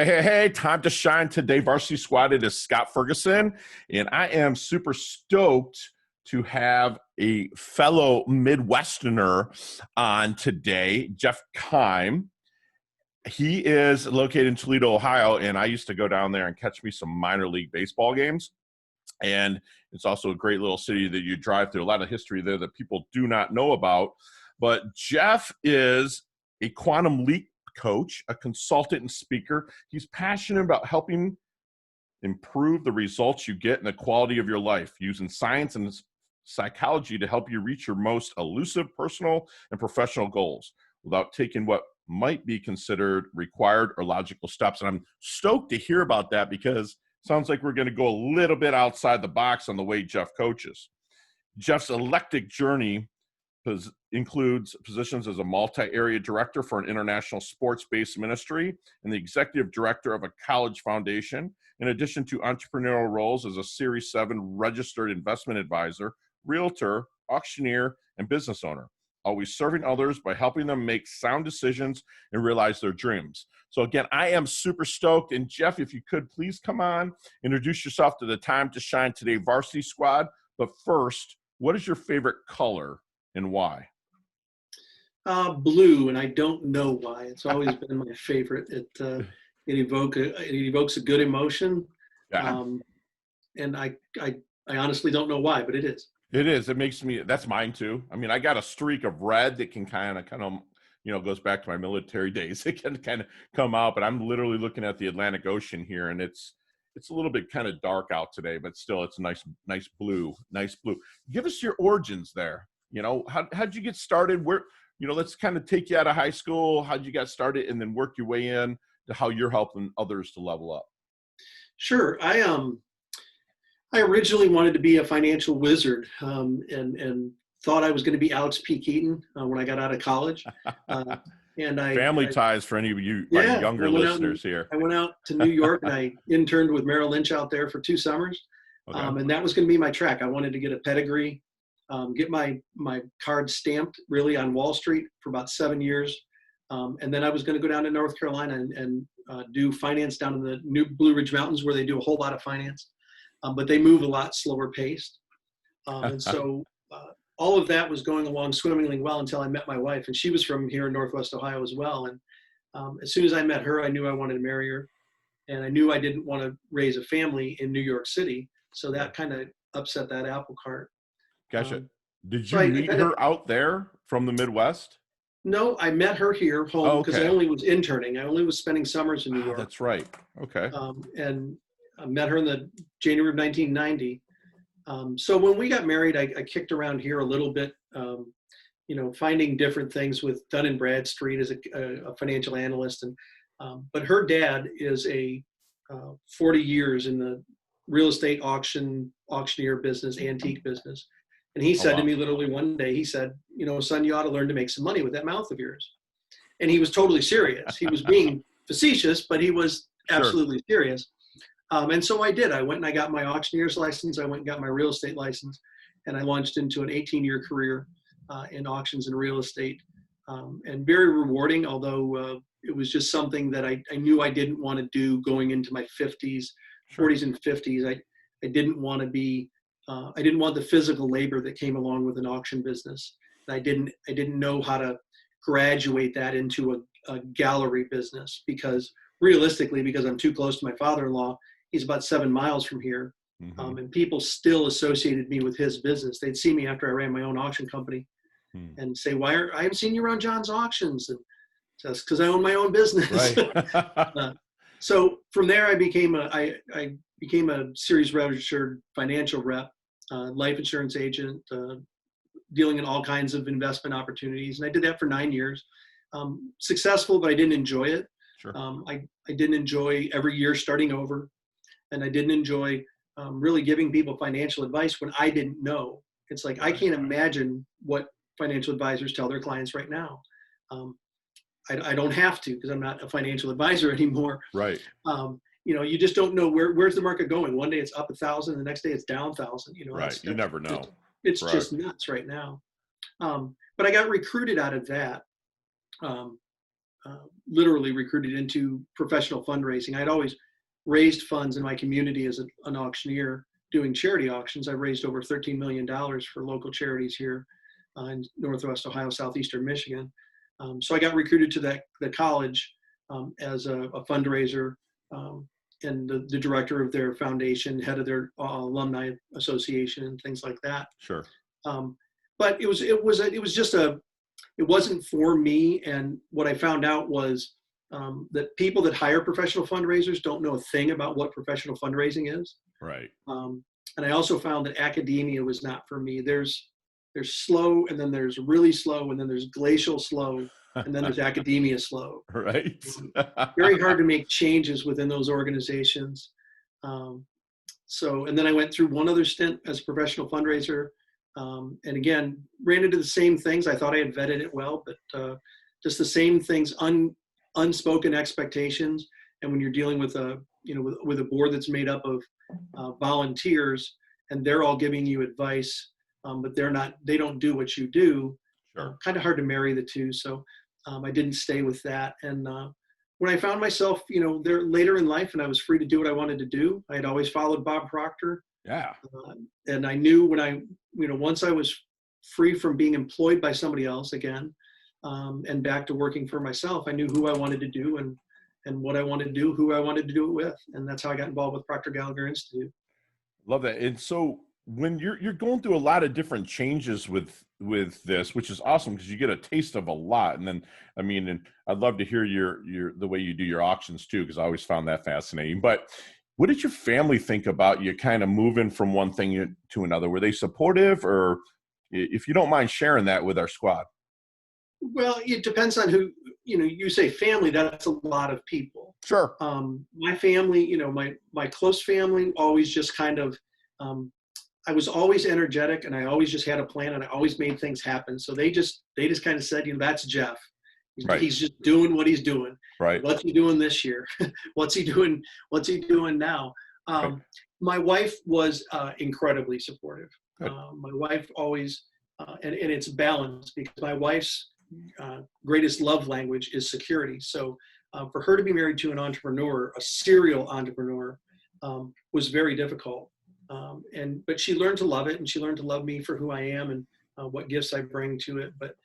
Hey, time to shine today. Varsity Squad, it is Scott Ferguson, and I am super stoked to have a fellow Midwesterner on today, Jeff Keim. He is located in Toledo, Ohio, and I used to go down there and catch me some minor league baseball games. And it's also a great little city that you drive through. A lot of history there that people do not know about. But Jeff is a quantum leap coach, a consultant and speaker. He's passionate about helping improve the results you get and the quality of your life using science and psychology to help you reach your most elusive personal and professional goals without taking what might be considered required or logical steps. And I'm stoked to hear about that because it sounds like we're going to go a little bit outside the box on the way Jeff coaches. Jeff's eclectic journey includes positions as a multi-area director for an international sports-based ministry and the executive director of a college foundation, in addition to entrepreneurial roles as a Series 7 registered investment advisor, realtor, auctioneer, and business owner, always serving others by helping them make sound decisions and realize their dreams. So again, I am super stoked. And Jeff, if you could please come on, introduce yourself to the Time to Shine Today Varsity Squad. But first, what is your favorite color and why? Blue, and I don't know why. It's always been my favorite. It evokes a good emotion, Yeah. and I honestly don't know why, but it is. It is. It makes me. That's mine too. I mean, I got a streak of red that can kind of, goes back to my military days. It can kind of come out, but I'm literally looking at the Atlantic Ocean here, and it's a little bit kind of dark out today, but still, it's nice blue. Give us your origins there. How'd you get started? Where, let's kind of take you out of high school. How'd you get started and then work your way in to how you're helping others to level up? Sure. I originally wanted to be a financial wizard, and thought I was going to be Alex P. Keaton when I got out of college. Family ties for any of you younger listeners here. I went out to New York and I interned with Merrill Lynch out there for 2 summers. Okay. And that was going to be my track. I wanted to get a pedigree, get my card stamped really on Wall Street for about 7 years. And then I was going to go down to North Carolina and do finance down in the New Blue Ridge Mountains, where they do a whole lot of finance, but they move a lot slower paced. And so all of that was going along swimmingly well until I met my wife, and she was from here in Northwest Ohio as well. And as soon as I met her, I knew I wanted to marry her, and I knew I didn't want to raise a family in New York City. So that kind of upset that apple cart. Gotcha. Did you meet her out there from the Midwest? No, I met her here home because I only was interning. I only was spending summers in New York. That's right. Okay. And I met her in the January of 1990. So when we got married, I kicked around here a little bit, finding different things with Dun & Bradstreet as a financial analyst. But her dad is 40 years in the real estate auctioneer business, antique business. And he said to me literally one day, he said, son, you ought to learn to make some money with that mouth of yours. And he was totally serious. He was being facetious, but he was absolutely serious. And so I did. I went and I got my auctioneer's license. I went and got my real estate license, and I launched into an 18-year career in auctions and real estate, and very rewarding, although it was just something that I knew I didn't want to do going into my 40s and 50s. I didn't want to be, I didn't want the physical labor that came along with an auction business. And I didn't know how to graduate that into a gallery business, because realistically, because I'm too close to my father-in-law, he's about 7 miles from here. Mm-hmm. And people still associated me with his business. They'd see me after I ran my own auction company and say, I haven't seen you around John's auctions. And just because I own my own business. Right. So from there, I became a series registered financial rep, life insurance agent, dealing in all kinds of investment opportunities. And I did that for 9 years. Successful, but I didn't enjoy it. Sure. I didn't enjoy every year starting over, and I didn't enjoy really giving people financial advice when I didn't know. It's like, I can't imagine what financial advisors tell their clients right now. I don't have to, because I'm not a financial advisor anymore. Right. You just don't know where's the market going. One day it's up 1,000, the next day it's down 1,000. Right. You never know. It's just nuts right now. But I got recruited out of that literally recruited into professional fundraising. I'd always raised funds in my community as an auctioneer doing charity auctions. I've raised over $13 million for local charities here in Northwest Ohio, Southeastern Michigan. So I got recruited to the college as a fundraiser and the director of their foundation, head of their alumni association, and things like that. Sure. But it wasn't for me. And what I found out was that people that hire professional fundraisers don't know a thing about what professional fundraising is. Right. And I also found that academia was not for me. There's slow, and then there's really slow, and then there's glacial slow, and then there's academia slow. Right. Very hard to make changes within those organizations. And then I went through one other stint as a professional fundraiser. And again, ran into the same things. I thought I had vetted it well, but just the same things, unspoken expectations. And when you're dealing with with a board that's made up of volunteers, and they're all giving you advice, but they don't do what you do. Sure. Kind of hard to marry the two. So I didn't stay with that. And when I found myself, there later in life, and I was free to do what I wanted to do, I had always followed Bob Proctor. Yeah. And I knew once I was free from being employed by somebody else again, and back to working for myself, I knew who I wanted to do and what I wanted to do, who I wanted to do it with. And that's how I got involved with Proctor Gallagher Institute. Love that. And so when you're going through a lot of different changes with this, which is awesome because you get a taste of a lot. And then, and I'd love to hear the way you do your auctions too, because I always found that fascinating. But what did your family think about you kind of moving from one thing to another? Were they supportive, or if you don't mind sharing that with our squad? Well, it depends on who, you say family, that's a lot of people. Sure. My family, my close family always just kind of, I was always energetic, and I always just had a plan, and I always made things happen. So they just kind of said, that's Jeff. Right. He's just doing what he's doing. Right. What's he doing this year? What's he doing now? Right. My wife was incredibly supportive. Good. My wife always, and it's balanced, because my wife's greatest love language is security. So for her to be married to an entrepreneur, a serial entrepreneur, was very difficult. But she learned to love it, and she learned to love me for who I am and what gifts I bring to it. But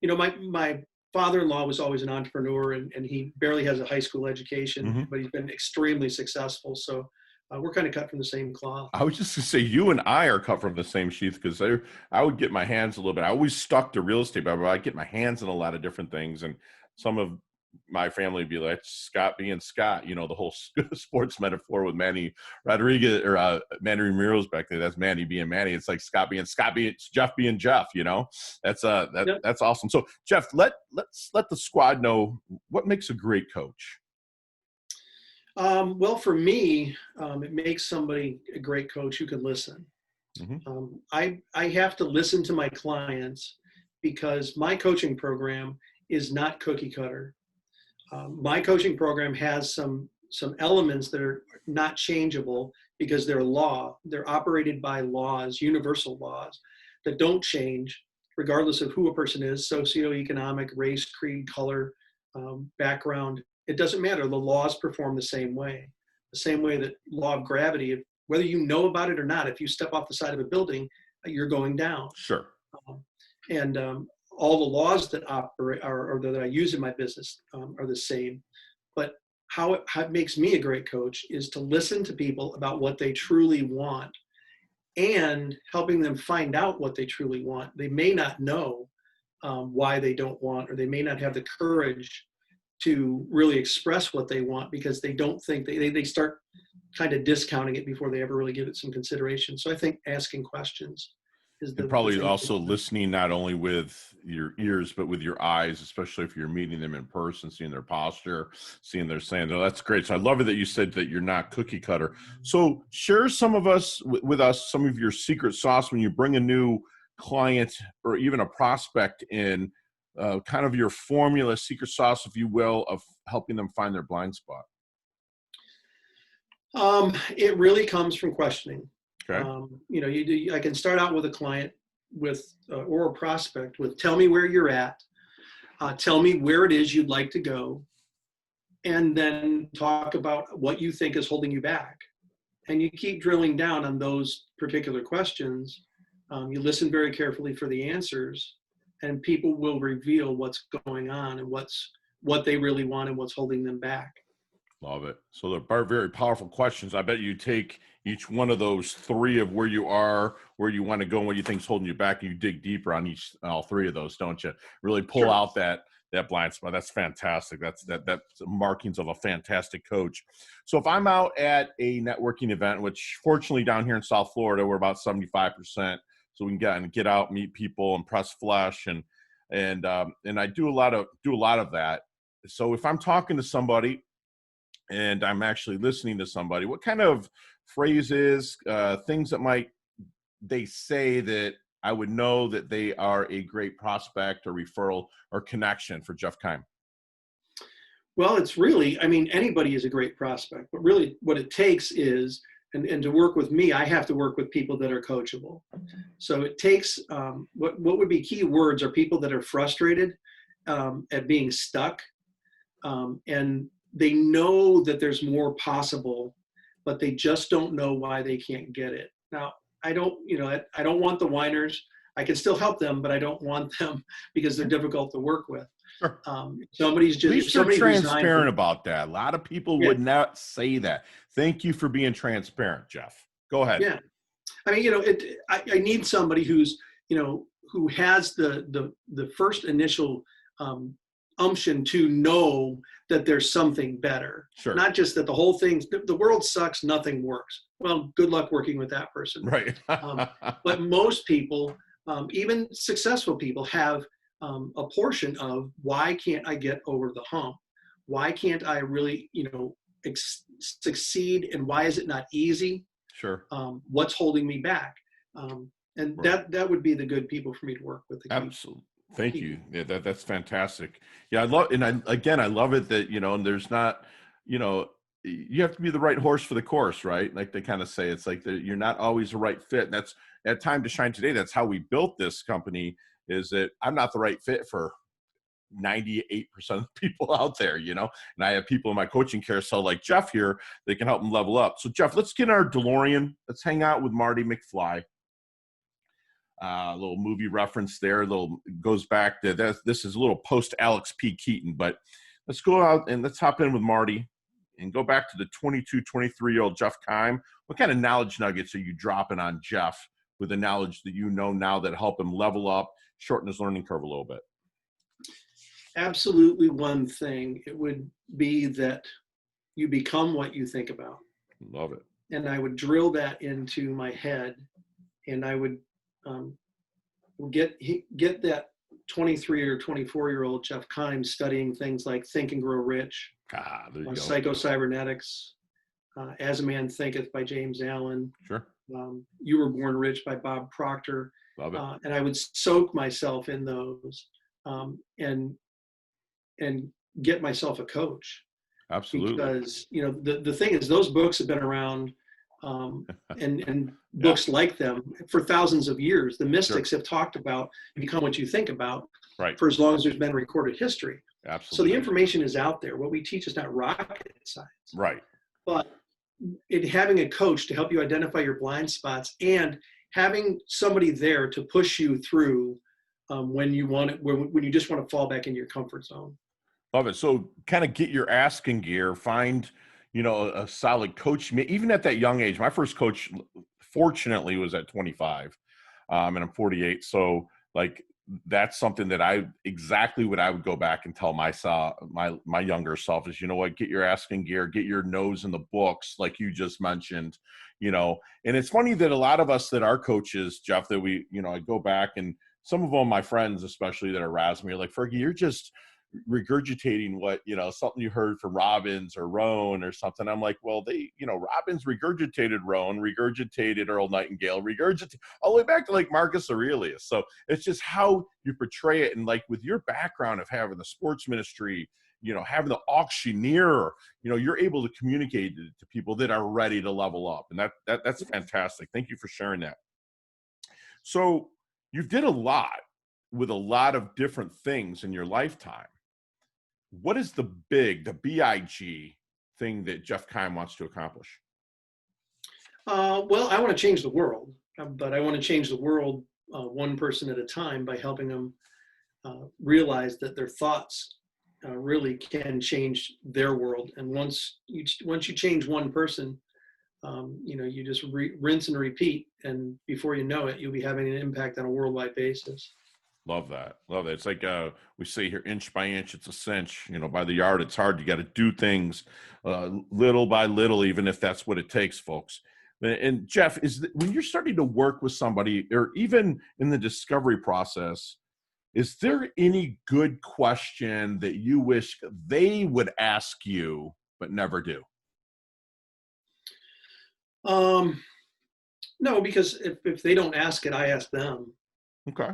my father-in-law was always an entrepreneur, and he barely has a high school education, Mm-hmm. but he's been extremely successful. So we're kind of cut from the same cloth. I was just going to say, you and I are cut from the same sheath, because I would get my hands a little bit. I always stuck to real estate, but I get my hands in a lot of different things. And some of my family would be like, Scott being Scott, the whole sports metaphor with Manny Rodriguez or Manny Ramirez back there. That's Manny being Manny. It's like Scott being Jeff being Jeff. That's Yep. That's awesome. So Jeff, let's let the squad know what makes a great coach. Well, for me, it makes somebody a great coach who can listen. Mm-hmm. I have to listen to my clients, because my coaching program is not cookie cutter. My coaching program has some elements that are not changeable, because they're operated by laws, universal laws that don't change regardless of who a person is, socioeconomic, race, creed, color, background. It doesn't matter. The laws perform the same way that law of gravity, whether you know about it or not, if you step off the side of a building, you're going down. Sure. And all the laws that operate or that I use in my business are the same. But how it makes me a great coach is to listen to people about what they truly want, and helping them find out what they truly want. They may not know why they don't want, or they may not have the courage to really express what they want, because they don't think they start kind of discounting it before they ever really give it some consideration. So I think asking questions is and probably also listening not only with your ears, but with your eyes, especially if you're meeting them in person, seeing their posture, seeing their saying, oh, that's great. So I love it that you said that you're not cookie cutter. So share with us some of your secret sauce when you bring a new client or even a prospect in, kind of your formula, secret sauce, if you will, of helping them find their blind spot. It really comes from questioning. Okay. I can start out with a client or a prospect with, tell me where you're at. Tell me where it is you'd like to go, and then talk about what you think is holding you back. And you keep drilling down on those particular questions. You listen very carefully for the answers, and people will reveal what's going on and what they really want and what's holding them back. Love it. So they're very powerful questions. I bet you take each one of those three of where you are, where you want to go, and what you think's holding you back, and you dig deeper on all three of those, don't you? Really pull Sure. out that blind spot. That's fantastic. That's markings of a fantastic coach. So if I'm out at a networking event, which fortunately down here in South Florida, we're about 75%, so we can get out, meet people, and press flesh, and I do a lot of that. So if I'm talking to somebody and I'm actually listening to somebody, what kind of phrases, things that might they say that I would know that they are a great prospect or referral or connection for Jeff Keim? Well, it's really, I mean, anybody is a great prospect, but really what it takes is, and to work with me, I have to work with people that are coachable. So it takes, what would be key words are people that are frustrated at being stuck, and they know that there's more possible, but they just don't know why they can't get it. Now, I don't want the whiners. I can still help them, but I don't want them because they're difficult to work with. Sure. Somebody's At just least you're somebody transparent about that. A lot of people yeah, would not say that. Thank you for being transparent, Jeff. Go ahead. yeah. I mean, I need somebody who's, who has the first initial umption to know that there's something better. Sure. Not just that the whole thing, the world sucks, nothing works. Well, good luck working with that person. Right. But most people, even successful people, have a portion of why can't I get over the hump? Why can't I really, succeed? And why is it not easy? Sure. What's holding me back? And Right. that would be the good people for me to work with. Absolutely. Thank you. Yeah, that's fantastic. Yeah, I love, and I love it that, and there's not, you have to be the right horse for the course, right? Like they kind of say, it's like you're not always the right fit. And that's at Time to Shine Today. That's how we built this company, is that I'm not the right fit for 98% of the people out there, and I have people in my coaching carousel like Jeff here that can help them level up. So Jeff, let's get in our DeLorean. Let's hang out with Marty McFly. A little movie reference there. Goes back to this is a little post Alex P. Keaton, but let's go out and let's hop in with Marty and go back to the 22, 23-year-old Jeff Keim. What kind of knowledge nuggets are you dropping on Jeff with the knowledge that you know now that help him level up, shorten his learning curve a little bit? Absolutely. One thing, it would be that you become what you think about. Love it. And I would drill that into my head, and I would get that 23 or 24-year-old Jeff Keim studying things like Think and Grow Rich, There you go. Psycho-Cybernetics, As a Man Thinketh by James Allen, Sure. You Were Born Rich by Bob Proctor. Love it. And I would soak myself in those, and get myself a coach. Absolutely. Because the thing is, those books have been around, and books like them for thousands of years. The mystics have talked about become what you think about, right, for as long as there's been recorded history. Absolutely. So the information is out there. What we teach is not rocket science. Right. But having a coach to help you identify your blind spots, and having somebody there to push you through when you just want to fall back into your comfort zone. Love it. So kind of get your ass in gear, find, a solid coach. Even at that young age, my first coach, fortunately, was at 25, and I'm 48. So like, that's something that exactly what I would go back and tell myself, my younger self is, get your ass in gear, get your nose in the books, like you just mentioned, and it's funny that a lot of us that are coaches, Jeff, that we, I go back, and some of them, my friends, especially that are razzing me, are like, Fergie, you're just regurgitating what, something you heard from Robbins or Rohn or something. I'm like, well, Robbins regurgitated Rohn, regurgitated Earl Nightingale, regurgitated all the way back to like Marcus Aurelius. So it's just how you portray it. And like with your background of having the sports ministry, having the auctioneer, you're able to communicate to people that are ready to level up. And that's fantastic. Thank you for sharing that. So you did a lot. with a lot of different things in your lifetime. What is the BIG thing that Jeff Keim wants to accomplish? Well, I want to change the world, but I want to change the world one person at a time by helping them realize that their thoughts really can change their world. And once you change one person, you just rinse and repeat, and before you know it, you'll be having an impact on a worldwide basis. Love that. Love that. It's like we say here, inch by inch, it's a cinch. By the yard, it's hard. You got to do things little by little, even if that's what it takes, folks. And Jeff, when you're starting to work with somebody, or even in the discovery process, is there any good question that you wish they would ask you but never do? No, because if they don't ask it, I ask them. Okay.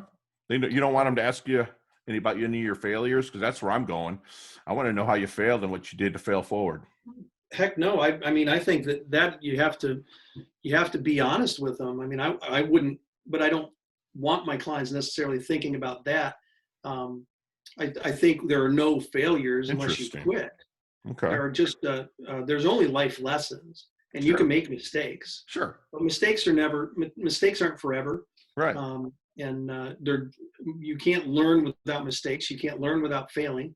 You don't want them to ask you about any of your failures? Because that's where I'm going. I want to know how you failed and what you did to fail forward. Heck no. I mean, I think that you have to be honest with them. I mean, I wouldn't, but I don't want my clients necessarily thinking about that. I think there are no failures unless you quit. Okay. There are just there's only life lessons, and you can make mistakes. Sure. But mistakes aren't forever. Right. And you can't learn without mistakes. You can't learn without failing.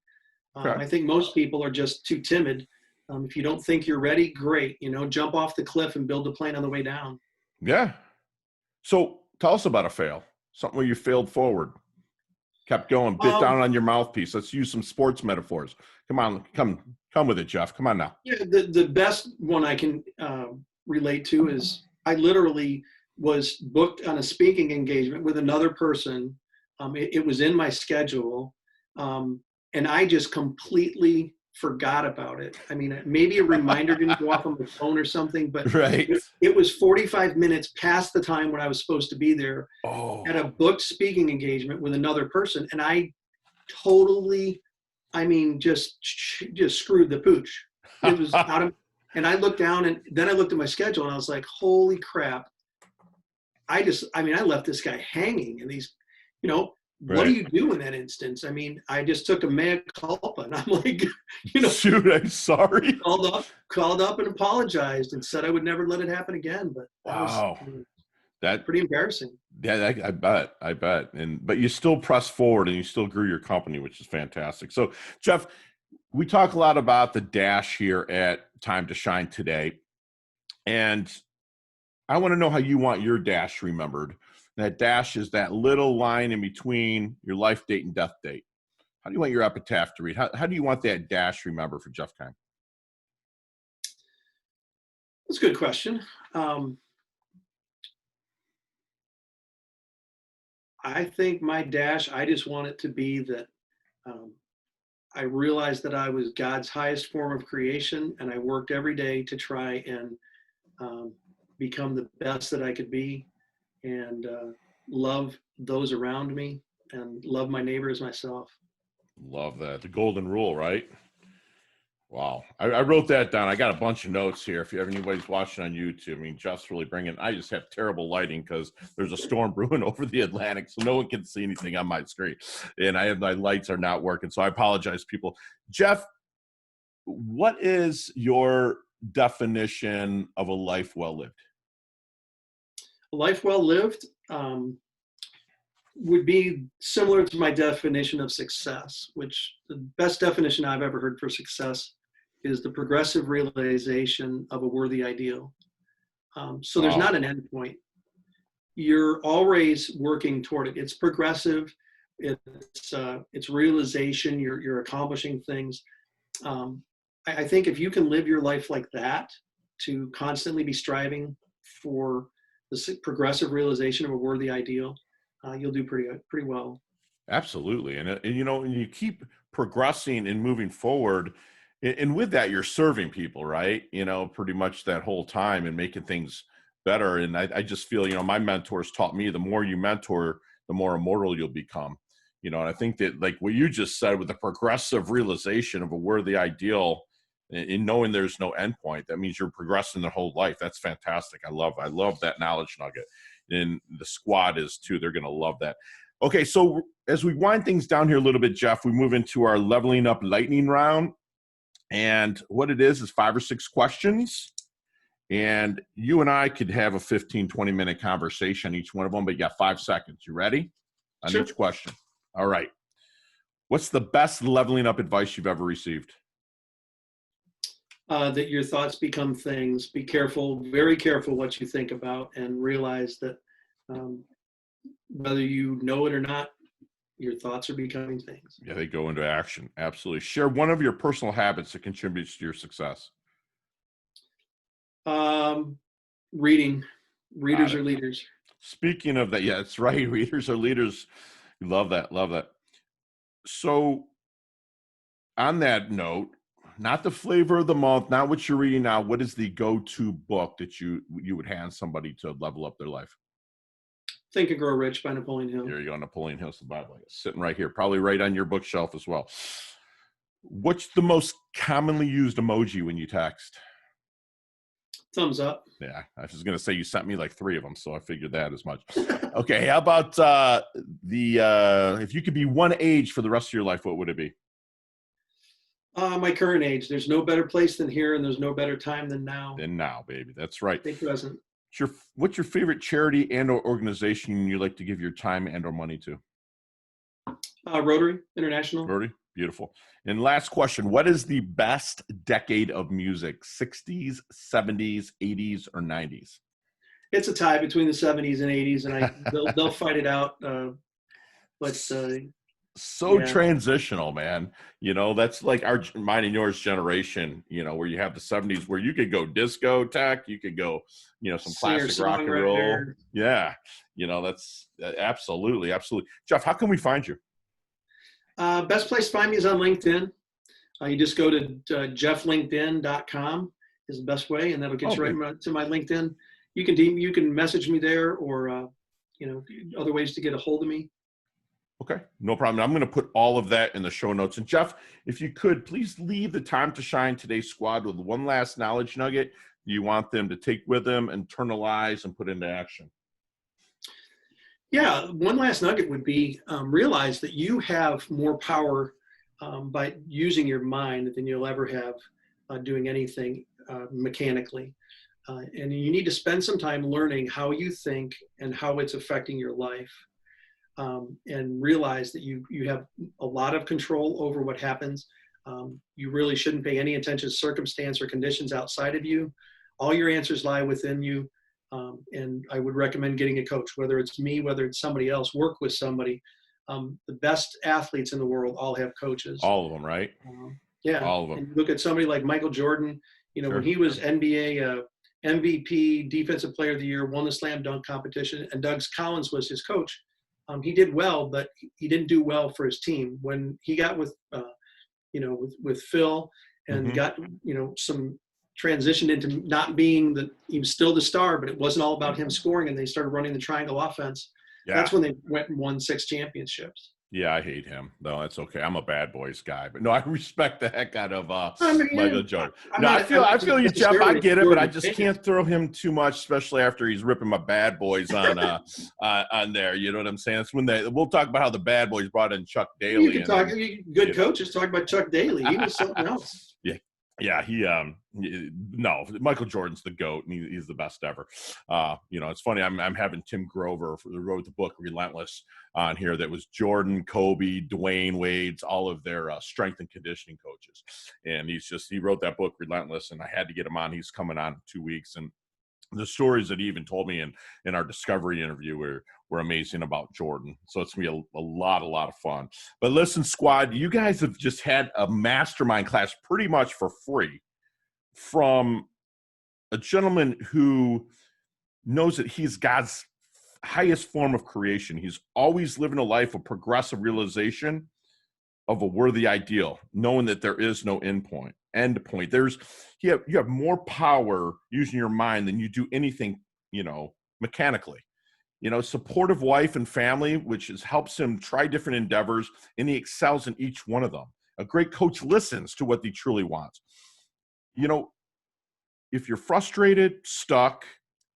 I think most people are just too timid. If you don't think you're ready, great. Jump off the cliff and build a plane on the way down. Yeah. So tell us about a fail. Something where you failed forward, kept going, bit down on your mouthpiece. Let's use some sports metaphors. Come on, come with it, Jeff. Come on now. Yeah, the best one I can relate to is I literally was booked on a speaking engagement with another person. It was in my schedule, and I just completely forgot about it. I mean, maybe a reminder didn't go off on my phone or something, but it was 45 minutes past the time when I was supposed to be there at a booked speaking engagement with another person. And I totally, just screwed the pooch. It was out of, and I looked down, and then I looked at my schedule, and I was like, holy crap. I left this guy hanging, and he's, what do you do in that instance? I just took a mea culpa, and I'm like, shoot, I'm sorry. Called up and apologized and said I would never let it happen again. But that's pretty embarrassing. Yeah, I bet. But you still press forward and you still grew your company, which is fantastic. So, Jeff, we talk a lot about the dash here at Time to Shine today, and I want to know how you want your dash remembered. That dash is that little line in between your life date and death date. How do you want your epitaph to read? How do you want that dash remembered for Jeff Keim? That's a good question. I think my dash, I just want it to be that I realized that I was God's highest form of creation, and I worked every day to try and become the best that I could be, and love those around me, and love my neighbor as myself. Love that. The golden rule, right? Wow. I wrote that down. I got a bunch of notes here. If anybody's watching on YouTube, Jeff's really bringing, I just have terrible lighting because there's a storm brewing over the Atlantic, so no one can see anything on my screen. And my lights are not working. So I apologize, people. Jeff, what is your definition of a life well lived? A life well lived would be similar to my definition of success, which the best definition I've ever heard for success is the progressive realization of a worthy ideal. So there's not an end point. You're always working toward it. It's progressive. It's realization. You're accomplishing things. I think if you can live your life like that, to constantly be striving for the progressive realization of a worthy ideal, you'll do pretty well. Absolutely. And you keep progressing and moving forward. And with that, you're serving people, right? Pretty much that whole time, and making things better. And I just feel, my mentors taught me, the more you mentor, the more immortal you'll become. And I think that, like what you just said, with the progressive realization of a worthy ideal, and knowing there's no end point, that means you're progressing the whole life. That's fantastic. I love that knowledge nugget. And the squad is too. They're going to love that. Okay, so as we wind things down here a little bit, Jeff, we move into our leveling up lightning round. And what it is 5 or 6 questions. And you and I could have a 15, 20-minute conversation, each one of them, but you got 5 seconds. You ready? On Sure. each question. All right. What's the best leveling up advice you've ever received? That your thoughts become things. Be careful, very careful what you think about, and realize that whether you know it or not, your thoughts are becoming things. Yeah, they go into action. Absolutely. Share one of your personal habits that contributes to your success. Reading. Readers are leaders. Speaking of that, yeah, that's right. Readers are leaders. Love that. Love that. So on that note, not the flavor of the month, not what you're reading now. What is the go-to book that you would hand somebody to level up their life? Think and Grow Rich by Napoleon Hill. Here you go, Napoleon Hill's the Bible. Sitting right here, probably right on your bookshelf as well. What's the most commonly used emoji when you text? Thumbs up. Yeah, I was going to say you sent me like 3 of them, so I figured that as much. Okay, how about if you could be one age for the rest of your life, what would it be? My current age. There's no better place than here, and there's no better time than now. Than now, baby. That's right. Stay present. What's your favorite charity and or organization you like to give your time and or money to? Rotary International. Rotary, beautiful. And last question, what is the best decade of music, 60s, 70s, 80s, or 90s? It's a tie between the 70s and 80s, and they'll fight it out. Transitional, man. You know, that's like mine and yours generation, you know, where you have the 70s where you could go disco tech, you could go, you know, some classic rock and roll. Yeah. You know, that's absolutely. Jeff, how can we find you? Best place to find me is on LinkedIn. You just go to jefflinkedin.com is the best way, and that'll get you right to my LinkedIn. You can message me there, or other ways to get a hold of me. Okay, no problem. I'm going to put all of that in the show notes. And Jeff, if you could, please leave the Time to Shine today's squad with one last knowledge nugget you want them to take with them, internalize, and put into action. Yeah, one last nugget would be realize that you have more power by using your mind than you'll ever have doing anything mechanically. And you need to spend some time learning how you think and how it's affecting your life. And realize that you have a lot of control over what happens. You really shouldn't pay any attention to circumstance or conditions outside of you. All your answers lie within you. And I would recommend getting a coach, whether it's me, whether it's somebody else. Work with somebody. The best athletes in the world all have coaches. All of them, right? Yeah. All of them. And look at somebody like Michael Jordan. You know, Sure. When he was NBA MVP, Defensive Player of the Year, won the slam dunk competition, and Doug Collins was his coach. He did well, but he didn't do well for his team. When he got with Phil and got, some transitioned into not being he was still the star, but it wasn't all about him scoring, and they started running the triangle offense. Yeah. That's when they went and won 6 championships. Yeah, I hate him. No, that's okay. I'm a bad boys guy, but no, I respect the heck out of Michael Jordan. I feel you, Jeff. I get it, but I just can't throw him too much, especially after he's ripping my bad boys on there. You know what I'm saying? It's when we'll talk about how the bad boys brought in Chuck Daly. You can talk. Good coaches talk about Chuck Daly. He was something else. Yeah, no, Michael Jordan's the GOAT, and he's the best ever. It's funny. I'm having Tim Grover, who wrote the book Relentless, on here. That was Jordan, Kobe, Dwayne Wade's, all of their strength and conditioning coaches. And he wrote that book Relentless, and I had to get him on. He's coming on in 2 weeks, and the stories that he even told me in our discovery interview were amazing about Jordan. So it's going to be a lot of fun. But listen, squad, you guys have just had a mastermind class pretty much for free from a gentleman who knows that he's God's highest form of creation. He's always living a life of progressive realization of a worthy ideal, knowing that there is no end point. You have more power using your mind than you do anything, mechanically. Supportive wife and family, which helps him try different endeavors, and he excels in each one of them. A great coach listens to what he truly wants. If you're frustrated, stuck,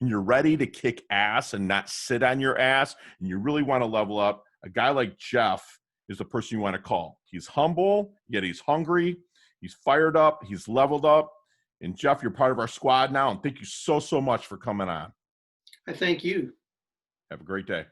and you're ready to kick ass and not sit on your ass, and you really want to level up, a guy like Jeff is the person you want to call. He's humble, yet he's hungry. He's fired up. He's leveled up. And Jeff, you're part of our squad now. And thank you so, so much for coming on. I thank you. Have a great day.